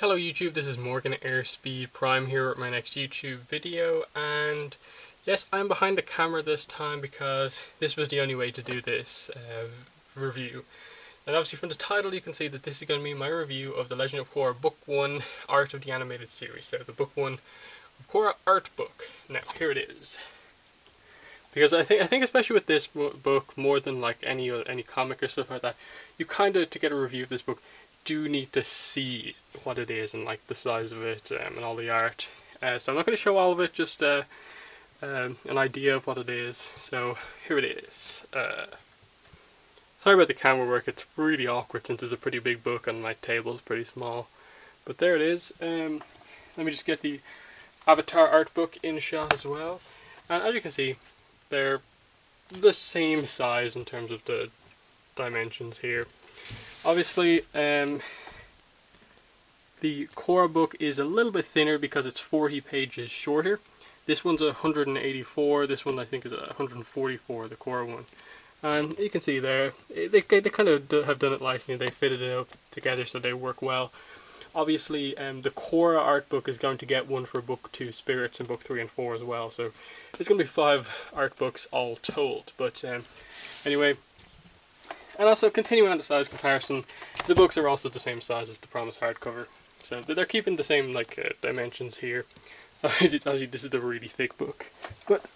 Hello YouTube, this is Morgan Airspeed Prime here with my next YouTube video, and yes, I'm behind the camera this time because this was the only way to do this review. And obviously from the title you can see that this is going to be my review of The Legend of Korra Book 1, Art of the Animated Series. So the Book 1 of Korra Art Book. Now here it is. Because I think especially with this book, more than like any comic or stuff like that, you kind of, to get a review of this book, do need to see what it is and like the size of it and all the art. So I'm not going to show all of it, just an idea of what it is. So here it is. Sorry about the camera work, it's really awkward since it's a pretty big book and my table is pretty small. But there it is. Let me just get the Avatar art book in shot as well. And as you can see, they're the same size in terms of the dimensions here. Obviously, the Korra book is a little bit thinner because it's 40 pages shorter. This one's 184, this one I think is 144, the Korra one. And you can see there, they kind of have done it nicely, they fitted it up together so they work well. Obviously, the Korra art book is going to get one for book 2 Spirits and book 3 and 4 as well, so it's going to be 5 art books all told. But anyway, and also continuing on the size comparison, the books are also the same size as the Promise hardcover, so they're keeping the same dimensions here. Obviously this is a really thick book, but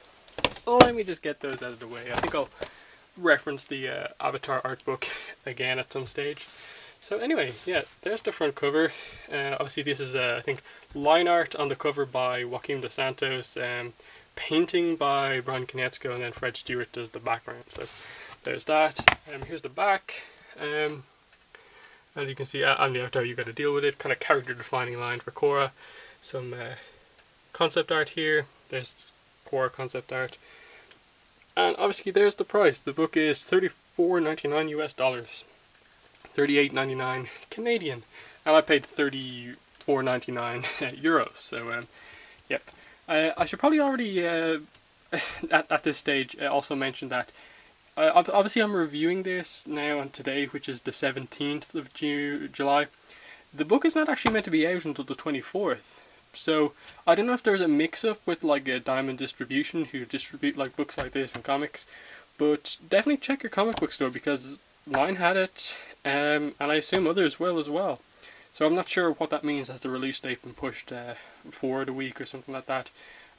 let me just get those out of the way. I think I'll reference the Avatar art book again at some stage. So anyway, yeah, there's the front cover. Obviously this is, I think, line art on the cover by Joaquim dos Santos, painting by Brian Konietzko, and then Fred Stewart does the background. So there's that. Here's the back. As you can see, on the Avatar you've got to deal with it. Kind of character defining line for Korra. Some concept art here. There's Korra concept art. And obviously there's the price. The book is $34.99 US dollars. $38.99 Canadian, and I paid $34.99 euros. So, yep. I should probably already at this stage also mention that obviously I'm reviewing this now on today, which is the 17th of July. The book is not actually meant to be out until the 24th. So I don't know if there's a mix-up with like a Diamond Distribution who distribute like books like this and comics, but definitely check your comic book store because mine had it, and I assume others will as well. So I'm not sure what that means. Has the release date been pushed forward a week or something like that?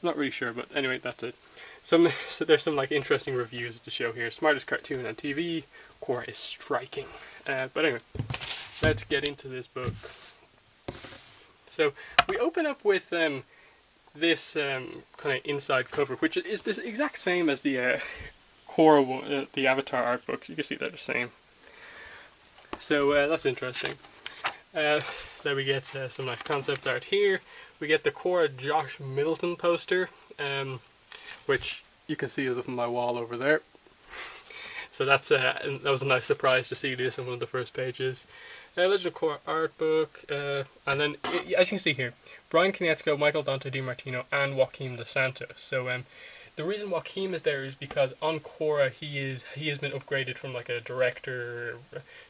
I'm not really sure, but anyway, that's it. So there's some like interesting reviews to show here. Smartest cartoon on TV. Korra is striking. But anyway, let's get into this book. So we open up with this kind of inside cover, which is the exact same as the Korra, the Avatar art book. You can see they're the same. So that's interesting. Then we get some nice concept art here. We get the Korra Josh Middleton poster, which you can see is up on my wall over there. So that was a nice surprise to see this in one of the first pages. Legend of Korra art book, and then as you can see here, Brian Konietzko, Michael Dante DiMartino, and Joaquim dos Santos. So the reason Joaquim is there is because on Korra he has been upgraded from like a director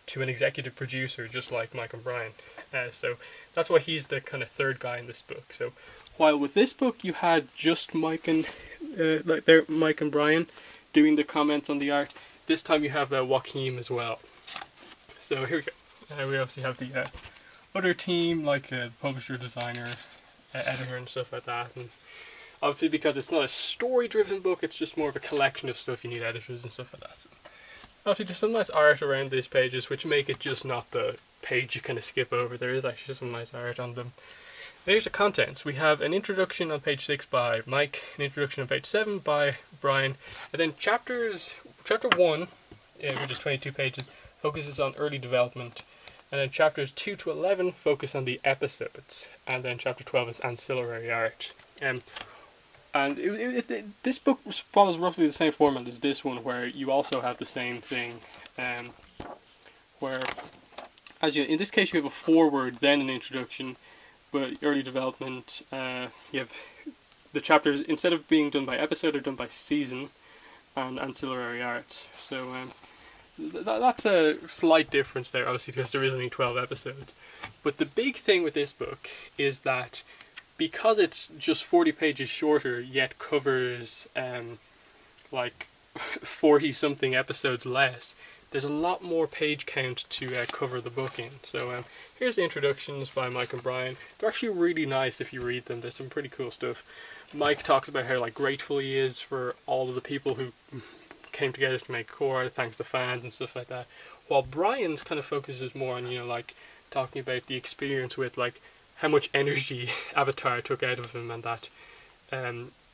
to an executive producer, just like Mike and Brian. So that's why he's the kind of third guy in this book. So while with this book you had just Mike and Brian doing the comments on the art, this time you have Joaquim as well. So here we go. We obviously have the other team, like publisher, designer, editor, and stuff like that. And obviously, because it's not a story-driven book, it's just more of a collection of stuff. You need editors and stuff like that. So obviously, there's some nice art around these pages, which make it just not the page you kind of skip over. There is actually some nice art on them. Here's the contents. We have an introduction on page 6 by Mike, an introduction on page 7 by Brian, and then chapter 1, which is 22 pages, focuses on early development. And then chapters 2 to 11 focus on the episodes, and then chapter 12 is ancillary art. And this book follows roughly the same format as this one, where you also have the same thing, where in this case you have a foreword, then an introduction, but early development, you have the chapters, instead of being done by episode, are done by season, and ancillary art. So That's a slight difference there, obviously, because there is only 12 episodes. But the big thing with this book is that because it's just 40 pages shorter, yet covers like 40 something episodes less, there's a lot more page count to cover the book in. So here's the introductions by Mike and Brian. They're actually really nice if you read them. There's some pretty cool stuff. Mike talks about how grateful he is for all of the people who came together to make Korra, thanks to fans and stuff like that. While Brian's kind of focuses more on talking about the experience with how much energy Avatar took out of him, and that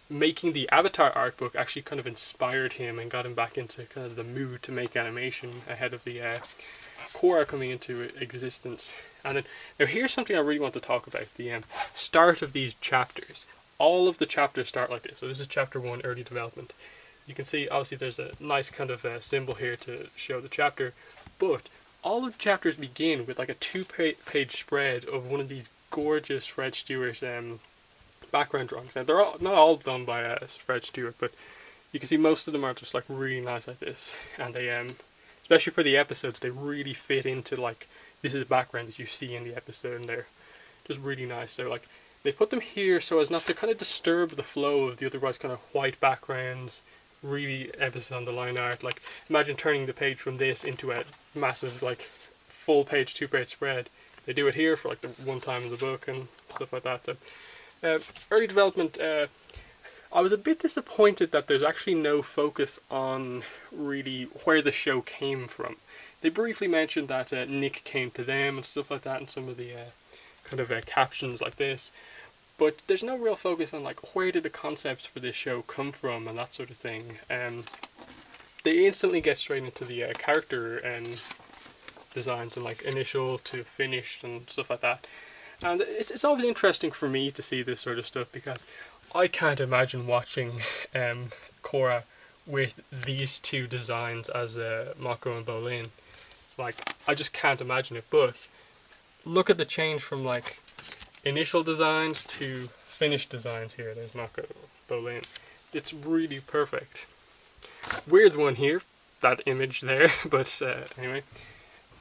making the Avatar art book actually kind of inspired him and got him back into kind of the mood to make animation ahead of the Korra coming into existence. And then, now here's something I really want to talk about, the start of these chapters. All of the chapters start like this. So this is chapter 1, early development. You can see obviously there's a nice kind of symbol here to show the chapter, but all of the chapters begin with like a 2-page spread of one of these gorgeous Fred Stewart background drawings. Now they're not all done by Fred Stewart, but you can see most of them are just really nice like this, and they especially for the episodes, they really fit into this is the background that you see in the episode, and they're just really nice. So they put them here so as not to kind of disturb the flow of the otherwise kind of white backgrounds, really emphasis on the line art. Imagine turning the page from this into a massive full page 2-page spread. They do it here for the one time in the book and stuff like that. So early development, I was a bit disappointed that there's actually no focus on really where the show came from. They briefly mentioned that Nick came to them and stuff like that in some of the kind of captions like this, but there's no real focus on where did the concepts for this show come from and that sort of thing. They instantly get straight into the character designs and initial to finished and stuff like that. And it's always interesting for me to see this sort of stuff, because I can't imagine watching Korra with these two designs as Mako and Bolin. I just can't imagine it. But look at the change from initial designs to finished designs here. There's Mako, Bolin. It's really perfect. Weird one here, that image there, but anyway.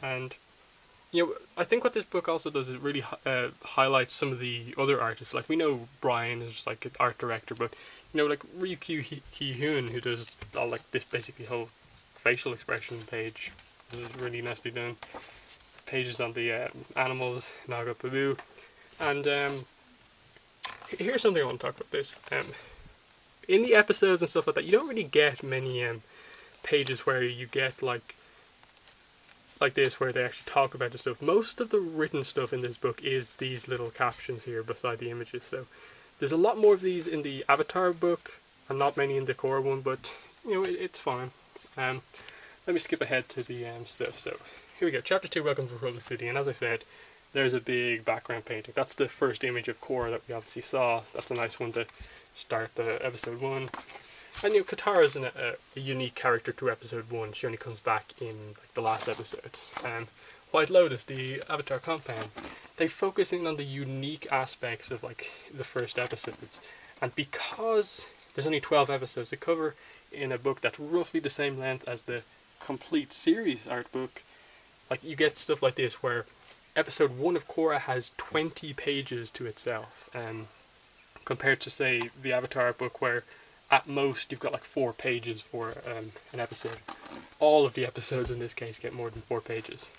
And I think what this book also does is really highlights some of the other artists. We know Brian is an art director, but Ryukyu Ki-hoon, who does all this basically whole facial expression page, is really nicely done. Pages on the animals, Naga Pabu, and here's something I want to talk about. This in the episodes and stuff like that, you don't really get many pages where you get like this, where they actually talk about the stuff. Most of the written stuff in this book is these little captions here beside the images. So there's a lot more of these in the Avatar book and not many in the Korra one, but it's fine. Let me skip ahead to the stuff. So here we go, chapter 2, Welcome to Republic City. And as I said, there's a big background painting. That's the first image of Korra that we obviously saw. That's a nice one to start the episode 1. And Katara's a unique character to episode 1. She only comes back in the last episode. White Lotus, the Avatar compound, they focus in on the unique aspects of the first episodes. And because there's only 12 episodes to cover in a book that's roughly the same length as the complete series art book, you get stuff like this where episode 1 of Korra has 20 pages to itself, compared to say the Avatar book where at most you've got 4 pages for an episode. All of the episodes in this case get more than 4 pages.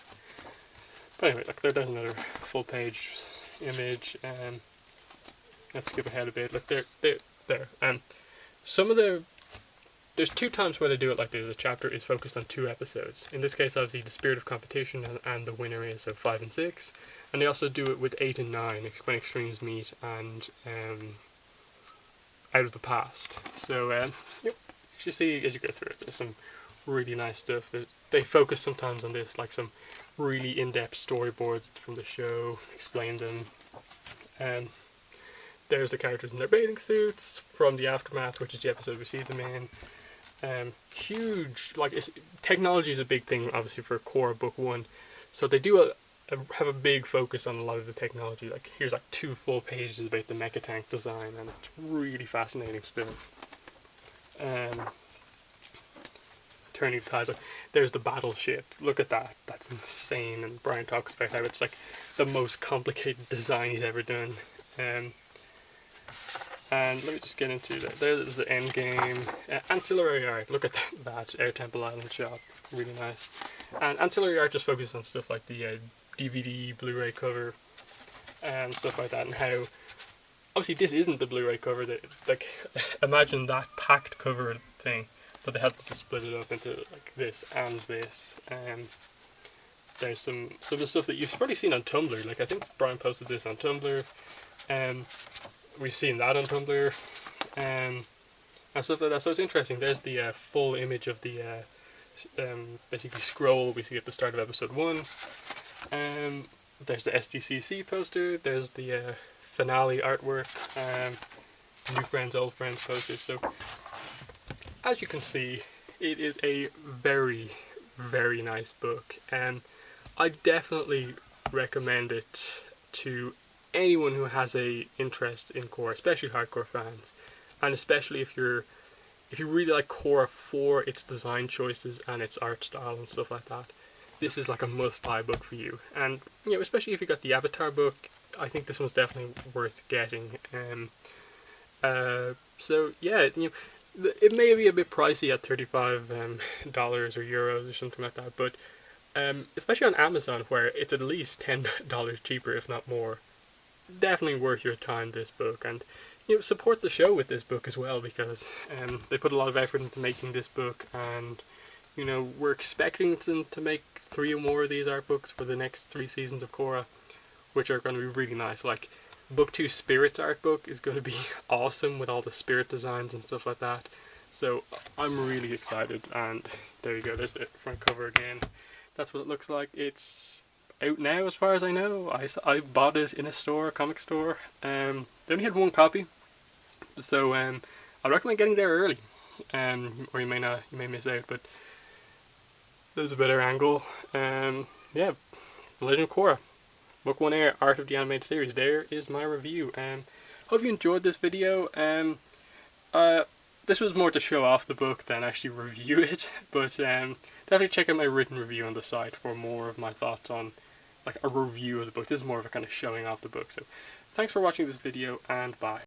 But anyway, there's another full page image. Let's skip ahead a bit. There. Some of there's 2 times where they do it like this. The chapter is focused on 2 episodes. In this case, obviously, the Spirit of Competition and the winner is 5 and 6. And they also do it with 8 and 9, when extremes meet, and Out of the Past. So, you see as you go through it, there's some really nice stuff. They focus sometimes on this, some really in-depth storyboards from the show, explain them. There's the characters in their bathing suits from the Aftermath, which is the episode we see them in. Huge, technology is a big thing, obviously, for Korra Book 1. So they do have a big focus on a lot of the technology. Here's 2 full pages about the mecha tank design, and it's really fascinating stuff. turning the tide, but there's the battleship. Look at that. That's insane. And Brian talks about how it's like the most complicated design he's ever done. And let me just get into that. There's the end game. Ancillary art. Look at that Air Temple Island shop. Really nice. And ancillary art just focuses on stuff like the DVD, Blu-ray cover, and stuff like that. And how obviously this isn't the Blu-ray cover. That, like, imagine that packed cover thing, but they had to split it up into like this and this. There's some of the stuff that you've probably seen on Tumblr. Like I think Brian posted this on Tumblr. We've seen that on Tumblr, and stuff like that. So it's interesting. There's the full image of the basically scroll we see at the start of episode 1. There's the Sdcc poster. There's the finale artwork. New friends, old friends posters. So as you can see, it is a very, very nice book, and I definitely recommend it to anyone who has a interest in Korra, especially hardcore fans, and especially if you really like Korra for its design choices and its art style and stuff like that. This is like a must-buy book for you, and you know, especially if you got the Avatar book, I think this one's definitely worth getting. So yeah, you know, it may be a bit pricey at $35 or euros or something like that, but especially on Amazon, where it's at least $10 cheaper, if not more. Definitely worth your time, this book. And you know, support the show with this book as well, because they put a lot of effort into making this book, and you know, we're expecting them to make 3 or more of these art books for the next 3 seasons of Korra, which are going to be really nice. Like book 2 Spirits art book is going to be awesome with all the spirit designs and stuff like that. So I'm really excited, and there you go, there's the front cover again. That's what it looks like. It's out now as far as I know. I bought it in a store, a comic store. They only had 1 copy, so I recommend getting there early, or you may miss out, but there's a better angle. Yeah, The Legend of Korra, Book 1 Air, Art of the Animated Series. There is my review. Hope you enjoyed this video. This was more to show off the book than actually review it, but definitely check out my written review on the site for more of my thoughts on like a review of the book. This is more of a kind of showing off the book. So thanks for watching this video, and bye.